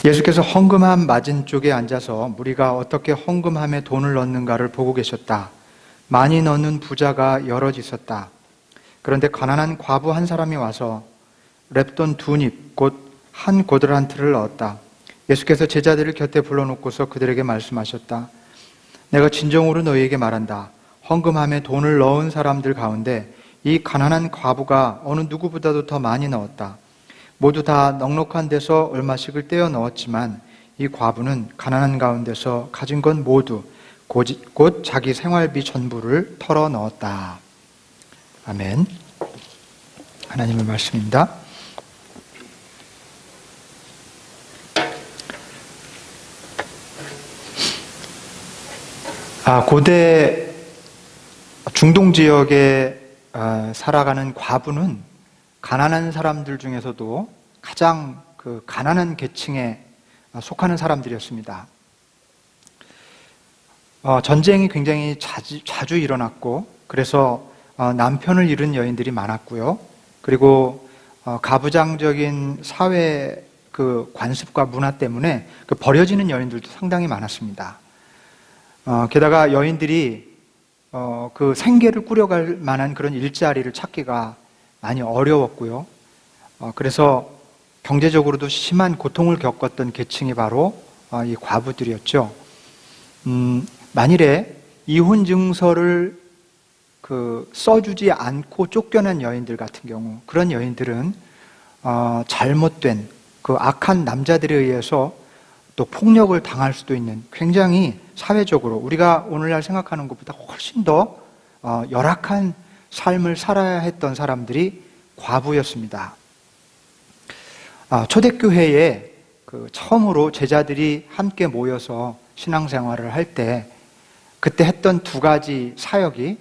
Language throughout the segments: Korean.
예수께서 헌금함 맞은쪽에 앉아서 무리가 어떻게 헌금함에 돈을 넣는가를 보고 계셨다. 많이 넣는 부자가 여럿 있었다. 그런데 가난한 과부 한 사람이 와서 랩돈 2닙 곧 한 고드란트를 넣었다. 예수께서 제자들을 곁에 불러놓고서 그들에게 말씀하셨다. 내가 진정으로 너희에게 말한다. 헌금함에 돈을 넣은 사람들 가운데 이 가난한 과부가 어느 누구보다도 더 많이 넣었다. 모두 다 넉넉한 데서 얼마씩을 떼어 넣었지만 이 과부는 가난한 가운데서 가진 건 모두 곧 자기 생활비 전부를 털어 넣었다. 아멘. 하나님의 말씀입니다. 고대 중동 지역에 살아가는 과부는 가난한 사람들 중에서도 가장 가난한 계층에 속하는 사람들이었습니다. 전쟁이 굉장히 자주 일어났고, 그래서 남편을 잃은 여인들이 많았고요. 그리고 가부장적인 사회 관습과 문화 때문에 버려지는 여인들도 상당히 많았습니다. 게다가 여인들이 생계를 꾸려갈 만한 그런 일자리를 찾기가 많이 어려웠고요. 그래서 경제적으로도 심한 고통을 겪었던 계층이 바로 이 과부들이었죠. 만일에 이혼 증서를 써주지 않고 쫓겨난 여인들 같은 경우, 그런 여인들은 잘못된 악한 남자들에 의해서 또 폭력을 당할 수도 있는, 굉장히 사회적으로 우리가 오늘날 생각하는 것보다 훨씬 더 열악한 삶을 살아야 했던 사람들이 과부였습니다. 초대교회에 처음으로 제자들이 함께 모여서 신앙생활을 할 때 그때 했던 두 가지 사역이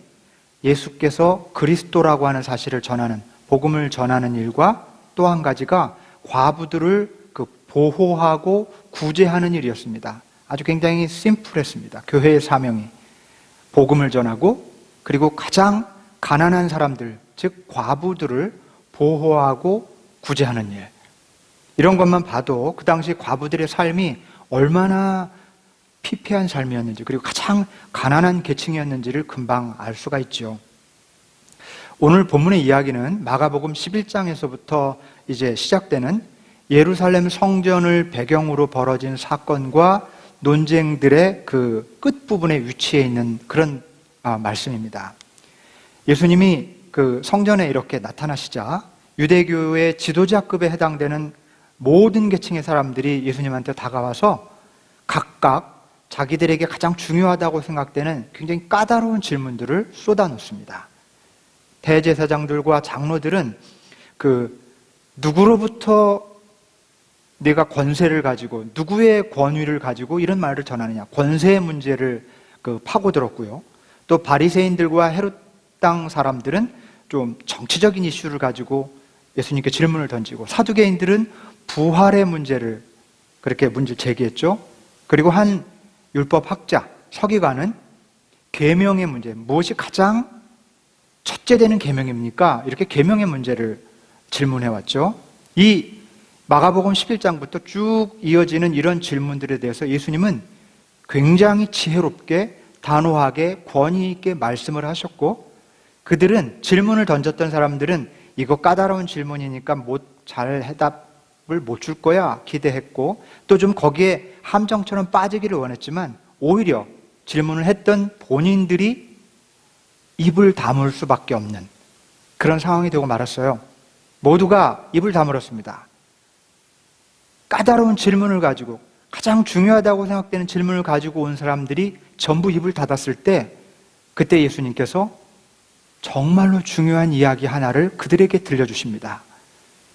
예수께서 그리스도라고 하는 사실을 전하는, 복음을 전하는 일과 또 한 가지가 과부들을 보호하고 구제하는 일이었습니다. 아주 굉장히 심플했습니다. 교회의 사명이 복음을 전하고, 그리고 가장 가난한 사람들, 즉 과부들을 보호하고 구제하는 일. 이런 것만 봐도 그 당시 과부들의 삶이 얼마나 피폐한 삶이었는지, 그리고 가장 가난한 계층이었는지를 금방 알 수가 있죠. 오늘 본문의 이야기는 마가복음 11장에서부터 이제 시작되는 예루살렘 성전을 배경으로 벌어진 사건과 논쟁들의 끝부분에 위치해 있는 그런 말씀입니다. 예수님이 성전에 이렇게 나타나시자 유대교의 지도자급에 해당되는 모든 계층의 사람들이 예수님한테 다가와서 각각 자기들에게 가장 중요하다고 생각되는 굉장히 까다로운 질문들을 쏟아놓습니다. 대제사장들과 장로들은 누구로부터 내가 권세를 가지고, 누구의 권위를 가지고 이런 말을 전하느냐, 권세의 문제를 파고들었고요. 또 바리새인들과 헤롯 땅 사람들은 좀 정치적인 이슈를 가지고 예수님께 질문을 던지고, 사두개인들은 부활의 문제를 그렇게 문제를 제기했죠. 그리고 한 율법학자, 서기관은 계명의 문제, 무엇이 가장 첫째 되는 계명입니까? 이렇게 계명의 문제를 질문해왔죠. 이 마가복음 11장부터 쭉 이어지는 이런 질문들에 대해서 예수님은 굉장히 지혜롭게, 단호하게, 권위 있게 말씀을 하셨고, 그들은, 질문을 던졌던 사람들은 이거 까다로운 질문이니까 잘 해답을 못 줄 거야 기대했고, 또 좀 거기에 함정처럼 빠지기를 원했지만 오히려 질문을 했던 본인들이 입을 다물 수밖에 없는 그런 상황이 되고 말았어요. 모두가 입을 다물었습니다. 까다로운 질문을 가지고, 가장 중요하다고 생각되는 질문을 가지고 온 사람들이 전부 입을 닫았을 때, 그때 예수님께서 정말로 중요한 이야기 하나를 그들에게 들려주십니다.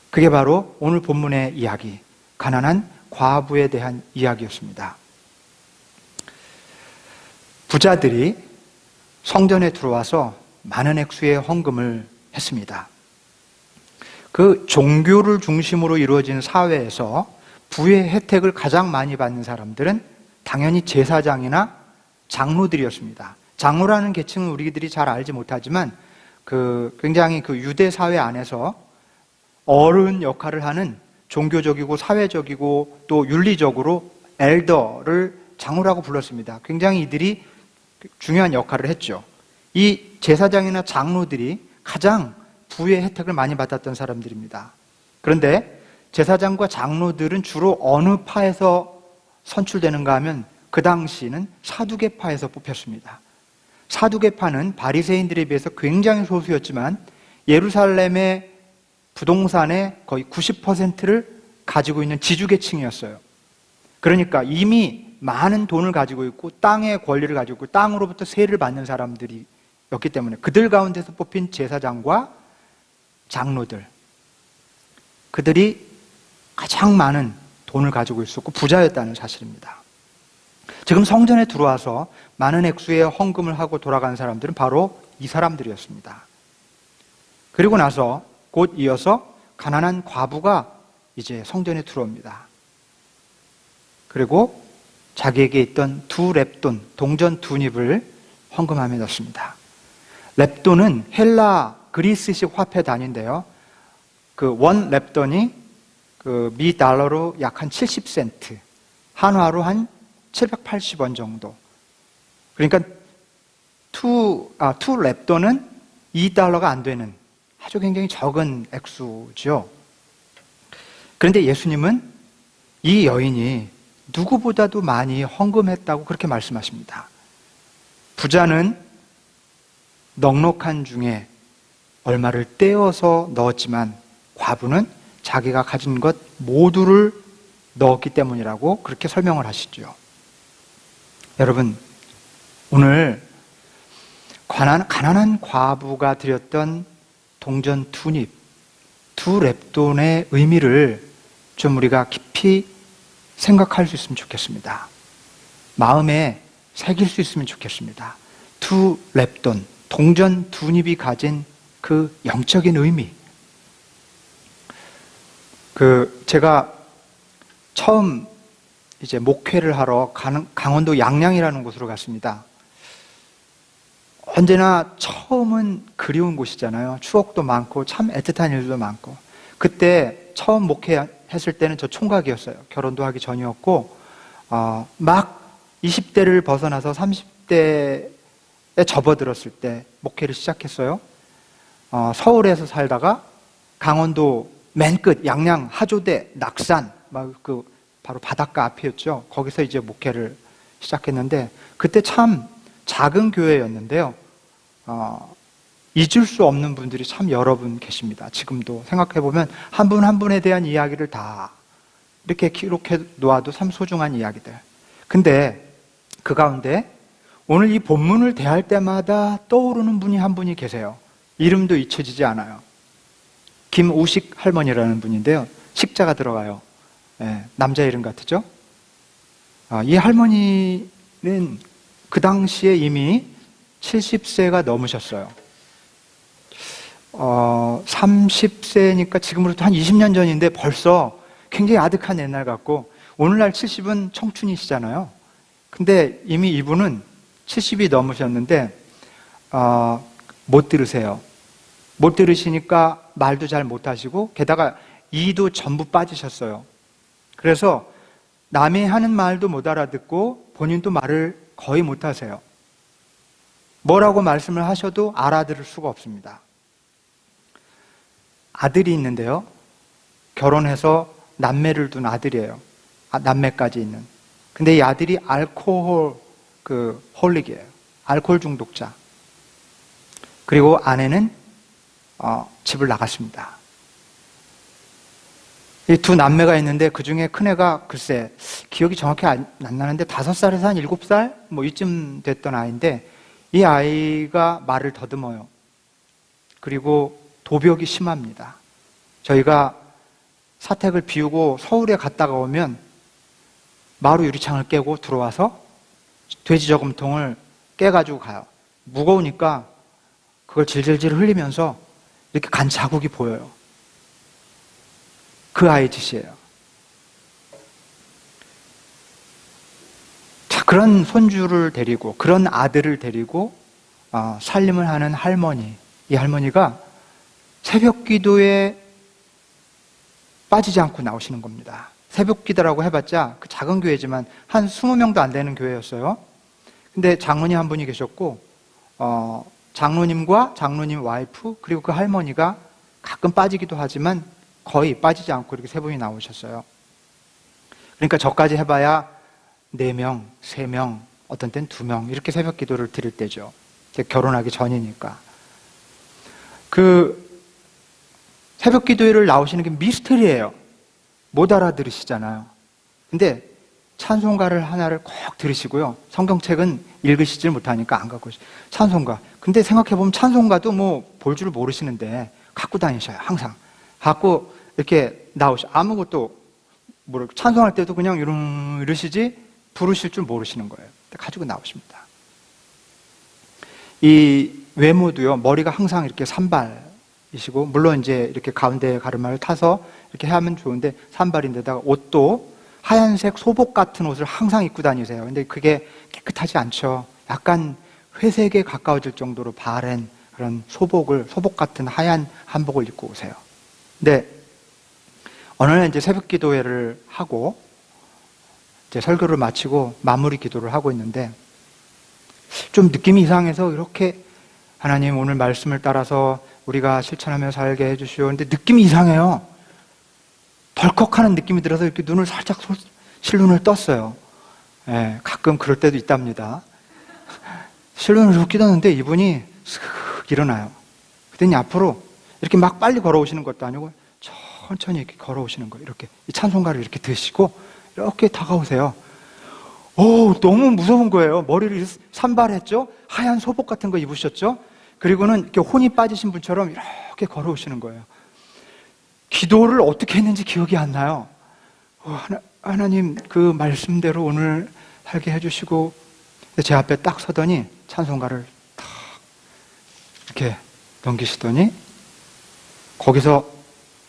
그게 바로 오늘 본문의 이야기, 가난한 과부에 대한 이야기였습니다. 부자들이 성전에 들어와서 많은 액수의 헌금을 했습니다. 종교를 중심으로 이루어진 사회에서 부의 혜택을 가장 많이 받는 사람들은 당연히 제사장이나 장로들이었습니다. 장로라는 계층은 우리들이 잘 알지 못하지만 굉장히 유대 사회 안에서 어른 역할을 하는 종교적이고 사회적이고 또 윤리적으로 엘더를 장로라고 불렀습니다. 굉장히 이들이 중요한 역할을 했죠. 이 제사장이나 장로들이 가장 부의 혜택을 많이 받았던 사람들입니다. 그런데 제사장과 장로들은 주로 어느 파에서 선출되는가 하면 그 당시는 사두개파에서 뽑혔습니다. 사두개파는 바리새인들에 비해서 굉장히 소수였지만 예루살렘의 부동산의 거의 90%를 가지고 있는 지주계층이었어요. 그러니까 이미 많은 돈을 가지고 있고 땅의 권리를 가지고 있고 땅으로부터 세를 받는 사람들이었기 때문에 그들 가운데서 뽑힌 제사장과 장로들, 그들이 가장 많은 돈을 가지고 있었고 부자였다는 사실입니다. 지금 성전에 들어와서 많은 액수의 헌금을 하고 돌아간 사람들은 바로 이 사람들이었습니다. 그리고 나서 곧 이어서 가난한 과부가 이제 성전에 들어옵니다. 그리고 자기에게 있던 2렙돈, 동전 2닙을 헌금함에 넣습니다. 렙돈은 헬라 그리스식 화폐 단위인데요. 그 원 렙돈이 그 미 달러로 약 한 70센트, 한화로 한 780원 정도. 그러니까 2 렙돈은 2달러가 안 되는 아주 굉장히 적은 액수죠. 그런데 예수님은 이 여인이 누구보다도 많이 헌금했다고 그렇게 말씀하십니다. 부자는 넉넉한 중에 얼마를 떼어서 넣었지만 과부는 자기가 가진 것 모두를 넣었기 때문이라고 그렇게 설명을 하시죠. 여러분, 오늘 가난한 과부가 드렸던 동전 2닙, 2렙돈의 의미를 좀 우리가 깊이 생각할 수 있으면 좋겠습니다. 마음에 새길 수 있으면 좋겠습니다. 2렙돈, 동전 2닙이 가진 그 영적인 의미. 제가 처음 이제 목회를 하러 강원도 양양이라는 곳으로 갔습니다. 언제나 처음은 그리운 곳이잖아요. 추억도 많고 참 애틋한 일도 많고. 그때 처음 목회했을 때는 저 총각이었어요. 결혼도 하기 전이었고 막 20대를 벗어나서 30대에 접어들었을 때 목회를 시작했어요. 서울에서 살다가 강원도 맨 끝 양양 하조대 낙산 바로 바닷가 앞이었죠. 거기서 이제 목회를 시작했는데 그때 참 작은 교회였는데요. 잊을 수 없는 분들이 참 여러 분 계십니다. 지금도 생각해보면 한 분 한 분에 대한 이야기를 다 이렇게 기록해 놓아도 참 소중한 이야기들. 근데 그 가운데 오늘 이 본문을 대할 때마다 떠오르는 분이 한 분이 계세요. 이름도 잊혀지지 않아요. 김우식 할머니라는 분인데요. 식자가 들어가요. 남자 이름 같으죠? 이 할머니는 그 당시에 이미 70세가 넘으셨어요. 30세니까 지금으로부터 한 20년 전인데 벌써 굉장히 아득한 옛날 같고 오늘날 70은 청춘이시잖아요. 근데 이미 이분은 70이 넘으셨는데 못 들으세요. 못 들으시니까 말도 잘 못하시고 게다가 이도 전부 빠지셨어요. 그래서 남이 하는 말도 못 알아듣고 본인도 말을 거의 못하세요. 뭐라고 말씀을 하셔도 알아들을 수가 없습니다. 아들이 있는데요. 결혼해서 남매를 둔 아들이에요. 남매까지 있는. 근데 이 아들이 홀릭이에요. 알코올 중독자. 그리고 아내는 집을 나갔습니다. 이 두 남매가 있는데 그 중에 큰애가 글쎄 기억이 정확히 안 나는데 5살에서 한 7살? 뭐 이쯤 됐던 아이인데 이 아이가 말을 더듬어요. 그리고 도벽이 심합니다. 저희가 사택을 비우고 서울에 갔다가 오면 마루 유리창을 깨고 들어와서 돼지 저금통을 깨가지고 가요. 무거우니까 그걸 질질질 흘리면서 이렇게 간 자국이 보여요. 그 아이 짓이에요. 자, 그런 손주를 데리고 그런 아들을 데리고 살림을 하는 할머니. 이 할머니가 새벽 기도에 빠지지 않고 나오시는 겁니다. 새벽 기도라고 해봤자 그 작은 교회지만 한 20명도 안 되는 교회였어요. 근데 장로님 한 분이 계셨고 장로님과 장로님 와이프 그리고 그 할머니가 가끔 빠지기도 하지만 거의 빠지지 않고 이렇게 세 분이 나오셨어요. 그러니까 저까지 해봐야 4명, 3명, 어떤 때는 2명 이렇게 새벽 기도를 드릴 때죠. 결혼하기 전이니까. 그 새벽 기도회를 나오시는 게 미스터리예요. 못 알아들으시잖아요. 근데 찬송가를 하나를 꼭 들으시고요. 성경책은 읽으시질 못하니까 안 갖고 찬송가. 근데 생각해보면 찬송가도 뭐 볼 줄 모르시는데 갖고 다니셔요. 항상. 갖고 이렇게 나오셔. 아무것도 모르고 찬송할 때도 그냥 이러시지 부르실 줄 모르시는 거예요. 가지고 나오십니다. 이 외모도요. 머리가 항상 이렇게 산발이시고 물론 이제 이렇게 가운데 가르마를 타서 이렇게 하면 좋은데 산발인데다가 옷도 하얀색 소복 같은 옷을 항상 입고 다니세요. 근데 그게 깨끗하지 않죠. 약간 회색에 가까워질 정도로 바랜 그런 소복 같은 하얀 한복을 입고 오세요. 근데 어느 날 이제 새벽 기도회를 하고 이제 설교를 마치고 마무리 기도를 하고 있는데 좀 느낌이 이상해서 이렇게 하나님 오늘 말씀을 따라서 우리가 실천하며 살게 해주시오. 근데 느낌이 이상해요. 덜컥하는 느낌이 들어서 이렇게 눈을 살짝 실눈을 떴어요. 예, 가끔 그럴 때도 있답니다. 실눈을 이렇게 떴는데 이분이 슥 일어나요. 그랬더니 앞으로 이렇게 막 빨리 걸어오시는 것도 아니고 천천히 이렇게 걸어오시는 거예요. 이렇게 이 찬송가를 이렇게 드시고 이렇게 다가오세요. 오, 너무 무서운 거예요. 머리를 산발했죠? 하얀 소복 같은 거 입으셨죠? 그리고는 이렇게 혼이 빠지신 분처럼 이렇게 걸어오시는 거예요. 기도를 어떻게 했는지 기억이 안 나요. 하나님 그 말씀대로 오늘 살게 해주시고 제 앞에 딱 서더니 찬송가를 탁 이렇게 넘기시더니 거기서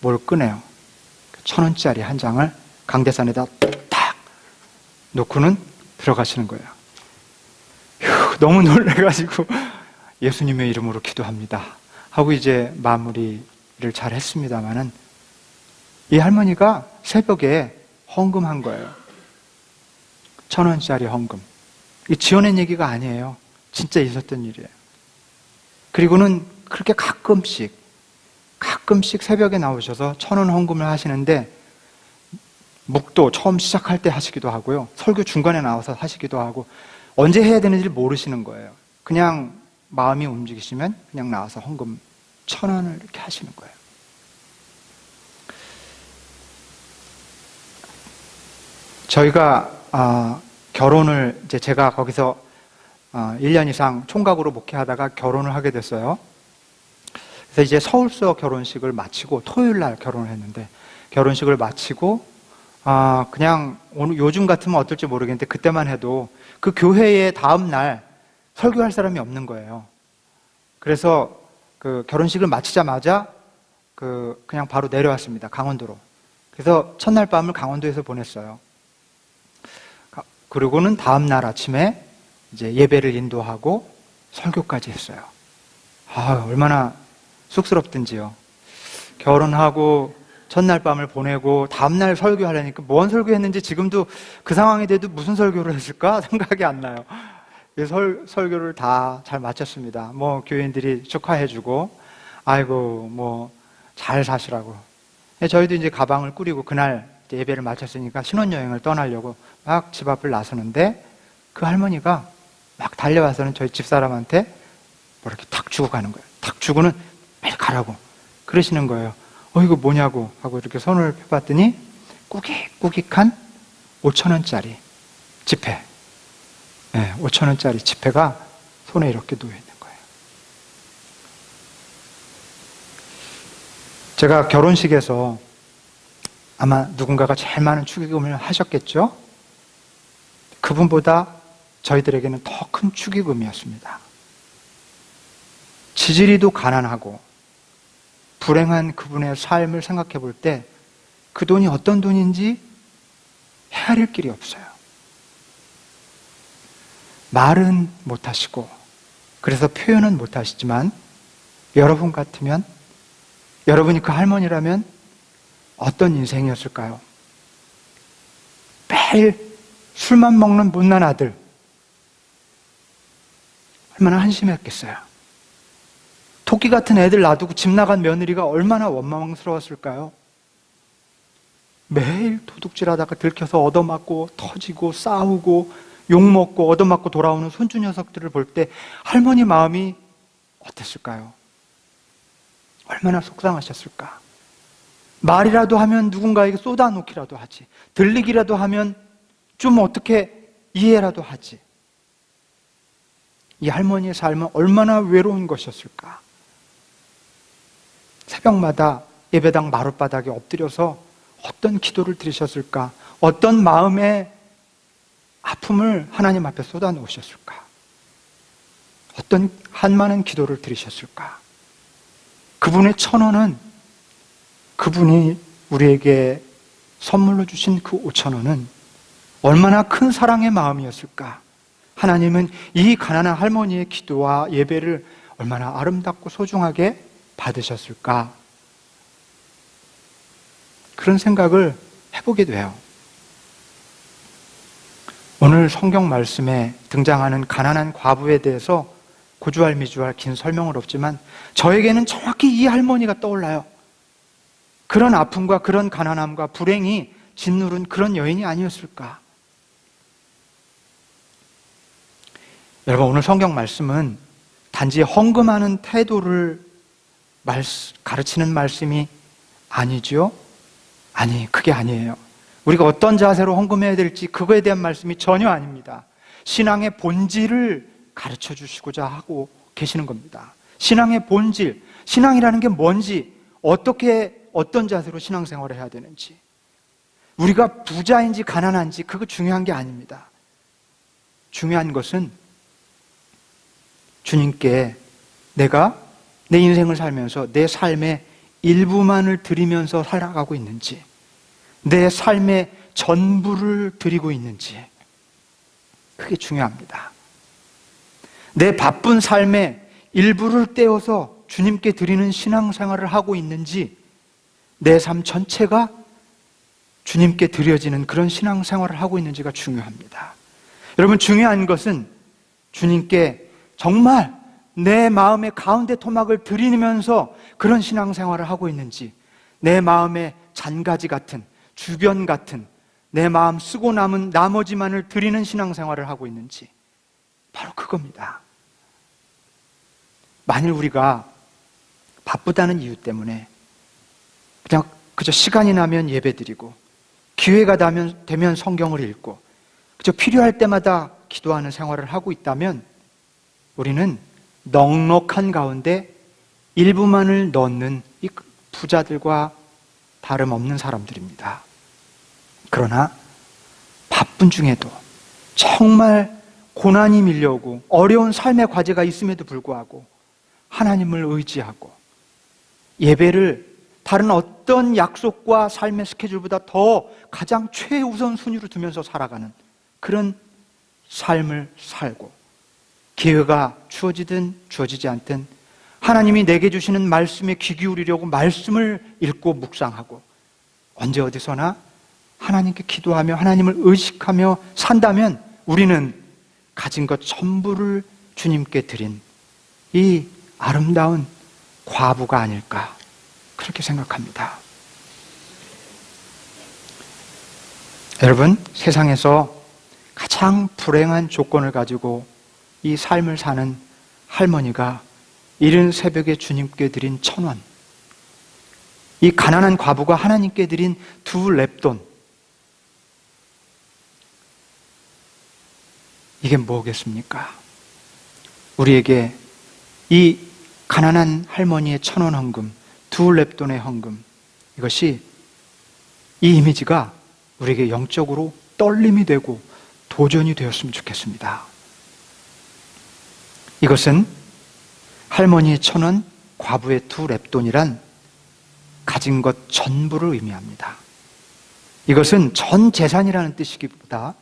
뭘 꺼내요. 1,000원짜리 한 장을 강대산에다 딱 놓고는 들어가시는 거예요. 휴, 너무 놀래가지고 예수님의 이름으로 기도합니다 하고 이제 마무리를 잘 했습니다마는 이 할머니가 새벽에 헌금한 거예요. 1,000원짜리 헌금. 이 지어낸 얘기가 아니에요. 진짜 있었던 일이에요. 그리고는 그렇게 가끔씩 새벽에 나오셔서 1,000원 헌금을 하시는데 묵도 처음 시작할 때 하시기도 하고요. 설교 중간에 나와서 하시기도 하고 언제 해야 되는지 모르시는 거예요. 그냥 마음이 움직이시면 그냥 나와서 헌금 1,000원을 이렇게 하시는 거예요. 저희가 결혼을 이제 제가 거기서 1년 이상 총각으로 목회하다가 결혼을 하게 됐어요. 그래서 이제 서울서 결혼식을 마치고 토요일 날 결혼을 했는데 결혼식을 마치고 그냥 오늘 요즘 같으면 어떨지 모르겠는데 그때만 해도 그 교회의 다음 날 설교할 사람이 없는 거예요. 그래서 그 결혼식을 마치자마자 그냥 바로 내려왔습니다. 강원도로. 그래서 첫날 밤을 강원도에서 보냈어요. 그리고는 다음 날 아침에 이제 예배를 인도하고 설교까지 했어요. 얼마나 쑥스럽든지요. 결혼하고 첫날 밤을 보내고 다음날 설교하려니까 뭔 설교했는지 지금도 그 상황이 돼도 무슨 설교를 했을까 생각이 안 나요. 설교를 다 잘 마쳤습니다. 뭐 교인들이 축하해주고 아이고 뭐 잘 사시라고. 저희도 이제 가방을 꾸리고 그날 예배를 마쳤으니까 신혼여행을 떠나려고 막 집 앞을 나서는데 그 할머니가 막 달려와서는 저희 집사람한테 뭐 이렇게 탁 주고 가는 거예요. 탁 주고는 빨리 가라고 그러시는 거예요. 이거 뭐냐고 하고 이렇게 손을 펴봤더니 꾸깃꾸깃한 5,000원짜리 지폐. 네, 5,000원짜리 지폐가 손에 이렇게 놓여있는 거예요. 제가 결혼식에서 아마 누군가가 제일 많은 축의금을 하셨겠죠? 그분보다 저희들에게는 더 큰 축의금이었습니다. 지지리도 가난하고 불행한 그분의 삶을 생각해 볼 때 그 돈이 어떤 돈인지 헤아릴 길이 없어요. 말은 못하시고 그래서 표현은 못하시지만 여러분 같으면 여러분이 그 할머니라면 어떤 인생이었을까요? 매일 술만 먹는 못난 아들. 얼마나 한심했겠어요. 토끼 같은 애들 놔두고 집 나간 며느리가 얼마나 원망스러웠을까요? 매일 도둑질하다가 들켜서 얻어맞고 터지고 싸우고 욕먹고 얻어맞고 돌아오는 손주 녀석들을 볼 때 할머니 마음이 어땠을까요? 얼마나 속상하셨을까? 말이라도 하면 누군가에게 쏟아놓기라도 하지. 들리기라도 하면 좀 어떻게 이해라도 하지. 이 할머니의 삶은 얼마나 외로운 것이었을까? 새벽마다 예배당 마룻바닥에 엎드려서 어떤 기도를 드리셨을까? 어떤 마음의 아픔을 하나님 앞에 쏟아놓으셨을까? 어떤 한많은 기도를 드리셨을까? 그분의 1,000원은, 그분이 우리에게 선물로 주신 그 5,000원은 얼마나 큰 사랑의 마음이었을까? 하나님은 이 가난한 할머니의 기도와 예배를 얼마나 아름답고 소중하게 받으셨을까? 그런 생각을 해보게 돼요. 오늘 성경 말씀에 등장하는 가난한 과부에 대해서 고주할미주할 긴 설명은 없지만 저에게는 정확히 이 할머니가 떠올라요. 그런 아픔과 그런 가난함과 불행이 짓누른 그런 여인이 아니었을까? 여러분, 오늘 성경 말씀은 단지 헌금하는 태도를 가르치는 말씀이 아니죠? 아니, 그게 아니에요. 우리가 어떤 자세로 헌금해야 될지 그거에 대한 말씀이 전혀 아닙니다. 신앙의 본질을 가르쳐 주시고자 하고 계시는 겁니다. 신앙의 본질, 신앙이라는 게 뭔지, 어떤 자세로 신앙생활을 해야 되는지, 우리가 부자인지 가난한지 그거 중요한 게 아닙니다. 중요한 것은 주님께 내가 내 인생을 살면서 내 삶의 일부만을 드리면서 살아가고 있는지, 내 삶의 전부를 드리고 있는지, 그게 중요합니다. 내 바쁜 삶의 일부를 떼어서 주님께 드리는 신앙생활을 하고 있는지, 내 삶 전체가 주님께 드려지는 그런 신앙생활을 하고 있는지가 중요합니다. 여러분, 중요한 것은 주님께 정말 내 마음의 가운데 토막을 드리면서 그런 신앙생활을 하고 있는지, 내 마음의 잔가지 같은, 주변 같은, 내 마음 쓰고 남은 나머지만을 드리는 신앙생활을 하고 있는지, 바로 그겁니다. 만일 우리가 바쁘다는 이유 때문에 그저 시간이 나면 예배드리고 기회가 되면 성경을 읽고 그저 필요할 때마다 기도하는 생활을 하고 있다면 우리는 넉넉한 가운데 일부만을 넣는 이 부자들과 다름없는 사람들입니다. 그러나 바쁜 중에도 정말 고난이 밀려오고 어려운 삶의 과제가 있음에도 불구하고 하나님을 의지하고 예배를 다른 어떤 약속과 삶의 스케줄보다 더 가장 최우선 순위로 두면서 살아가는 그런 삶을 살고, 기회가 주어지든 주어지지 않든 하나님이 내게 주시는 말씀에 귀 기울이려고 말씀을 읽고 묵상하고 언제 어디서나 하나님께 기도하며 하나님을 의식하며 산다면 우리는 가진 것 전부를 주님께 드린 이 아름다운 과부가 아닐까, 그렇게 생각합니다. 여러분, 세상에서 가장 불행한 조건을 가지고 이 삶을 사는 할머니가 이른 새벽에 주님께 드린 1,000원, 이 가난한 과부가 하나님께 드린 2 렙돈, 이게 뭐겠습니까? 우리에게 이 가난한 할머니의 1,000원 헌금, 2 렙돈의 헌금, 이것이, 이 이미지가 우리에게 영적으로 떨림이 되고 도전이 되었으면 좋겠습니다. 이것은 할머니의 1,000원, 과부의 2 렙돈이란 가진 것 전부를 의미합니다. 이것은 전 재산이라는 뜻이기보다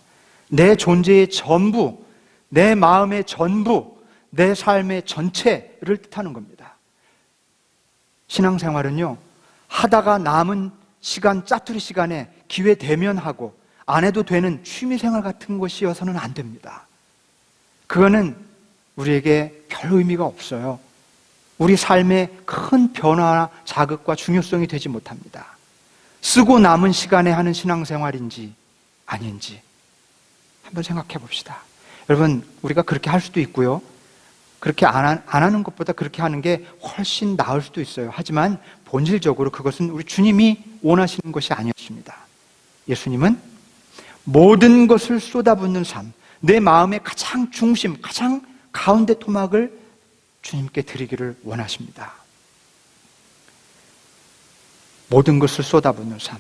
내 존재의 전부, 내 마음의 전부, 내 삶의 전체를 뜻하는 겁니다. 신앙생활은요, 하다가 남은 시간, 짜투리 시간에 기회 되면 하고 안 해도 되는 취미생활 같은 것이어서는 안 됩니다. 그거는 우리에게 별 의미가 없어요. 우리 삶의 큰 변화나 자극과 중요성이 되지 못합니다. 쓰고 남은 시간에 하는 신앙생활인지 아닌지 한번 생각해 봅시다. 여러분, 우리가 그렇게 할 수도 있고요. 그렇게 안 하는 것보다 그렇게 하는 게 훨씬 나을 수도 있어요. 하지만 본질적으로 그것은 우리 주님이 원하시는 것이 아니었습니다. 예수님은 모든 것을 쏟아붓는 삶, 내 마음의 가장 중심, 가장 가운데 토막을 주님께 드리기를 원하십니다. 모든 것을 쏟아붓는 삶.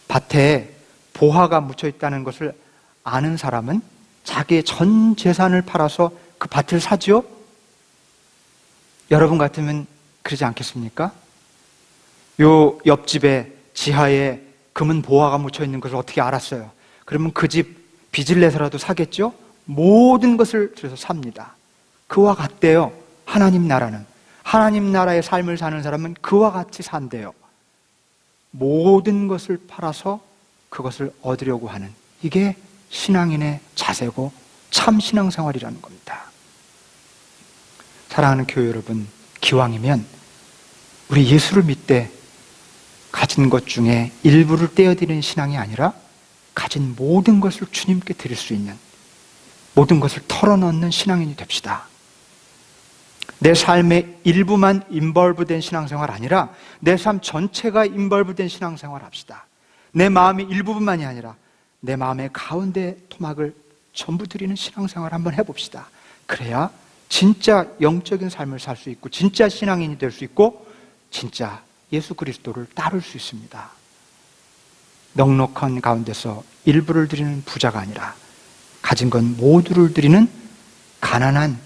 밭에 보화가 묻혀 있다는 것을 아는 사람은 자기의 전 재산을 팔아서 그 밭을 사지요? 여러분 같으면 그러지 않겠습니까? 요 옆집에 지하에 금은 보화가 묻혀 있는 것을 어떻게 알았어요? 그러면 그 집 빚을 내서라도 사겠죠? 모든 것을 들여서 삽니다. 그와 같대요. 하나님 나라는. 하나님 나라의 삶을 사는 사람은 그와 같이 산대요. 모든 것을 팔아서 그것을 얻으려고 하는, 이게 신앙인의 자세고 참 신앙생활이라는 겁니다. 사랑하는 교회 여러분, 기왕이면 우리 예수를 믿되 가진 것 중에 일부를 떼어드리는 신앙이 아니라 가진 모든 것을 주님께 드릴 수 있는, 모든 것을 털어넣는 신앙인이 됩시다. 내 삶의 일부만 인벌브된 신앙생활 아니라 내 삶 전체가 인벌브된 신앙생활 합시다. 내 마음의 일부분만이 아니라 내 마음의 가운데 토막을 전부 드리는 신앙생활 한번 해봅시다. 그래야 진짜 영적인 삶을 살 수 있고 진짜 신앙인이 될 수 있고 진짜 예수 그리스도를 따를 수 있습니다. 넉넉한 가운데서 일부를 드리는 부자가 아니라 가진 건 모두를 드리는 가난한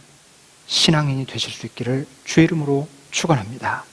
신앙인이 되실 수 있기를 주의 이름으로 축원합니다.